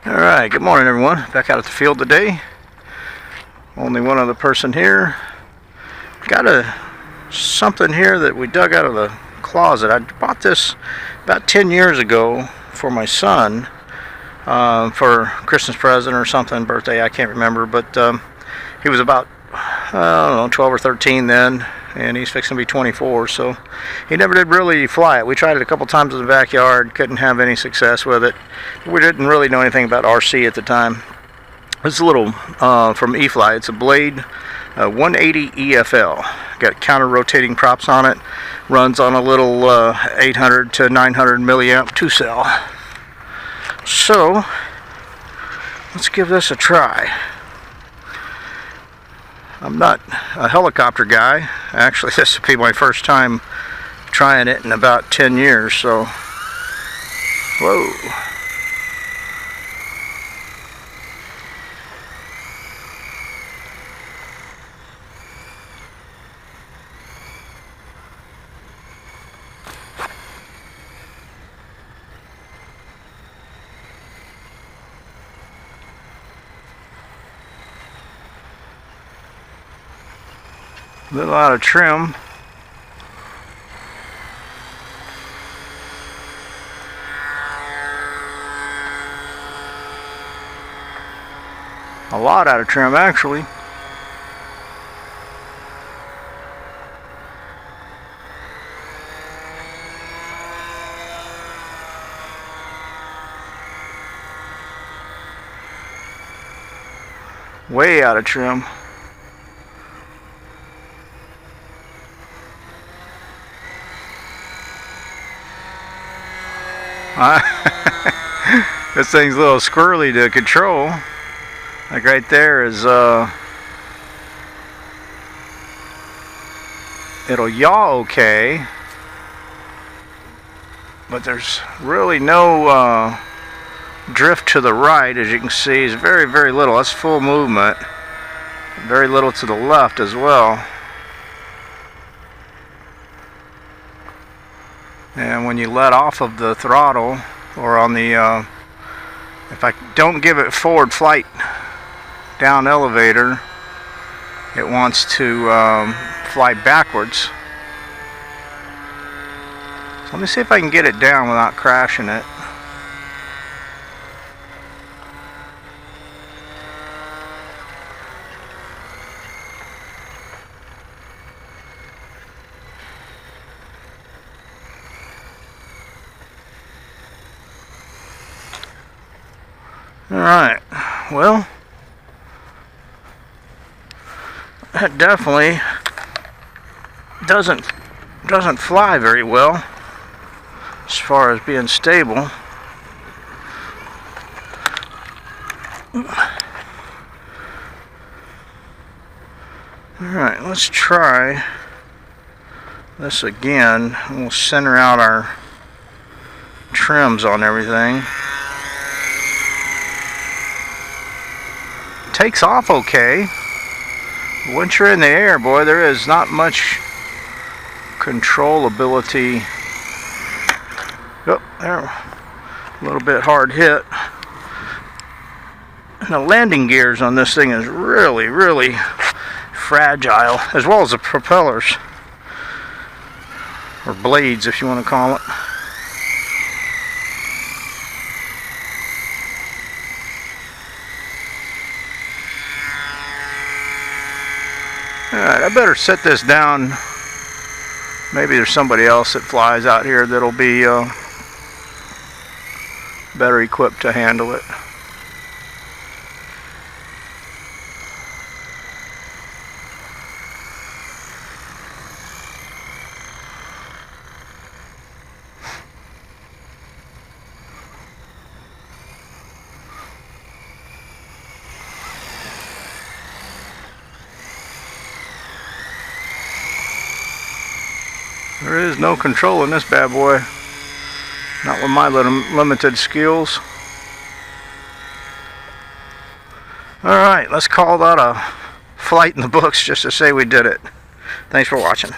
Alright, good morning everyone. Back out at the field today. Only one other person here. Got something here that we dug out of the closet. I bought this about 10 years ago for my son for Christmas present or something, birthday, I can't remember, but he was about, I don't know, 12 or 13 then, and he's fixing to be 24, so he never did really fly it. We tried it a couple times in the backyard, couldn't have any success with it. We didn't really know anything about RC at the time. This is a little from E-Fly. It's a Blade 180 EFL. Got counter rotating props on it. Runs on a little 800 to 900 milliamp 2-cell. So let's give this a try. I'm not a helicopter guy. Actually, this will be my first time trying it in about 10 years, so whoa. A little out of trim. A lot out of trim, actually. Way out of trim. This thing's a little squirrely to control. Like right there is it'll yaw okay, but there's really no drift to the right. As you can see, it's very, very little. That's full movement. Very little to the left as well. And when you let off of the throttle, or on the if I don't give it forward flight down elevator, it wants to fly backwards. So let me see if I can get it down without crashing it. Alright, well, that definitely doesn't fly very well as far as being stable. Alright, let's try this again. We'll center out our trims on everything. Takes off okay. Once you're in the air, boy, there is not much controllability. Oh, there, a little bit hard hit. And the landing gears on this thing is really, really fragile, as well as the propellers, or blades if you want to call it. Alright, I better set this down. Maybe there's somebody else that flies out here that'll be better equipped to handle it. There is no control in this bad boy. Not with my limited skills. Alright, let's call that a flight in the books just to say we did it. Thanks for watching.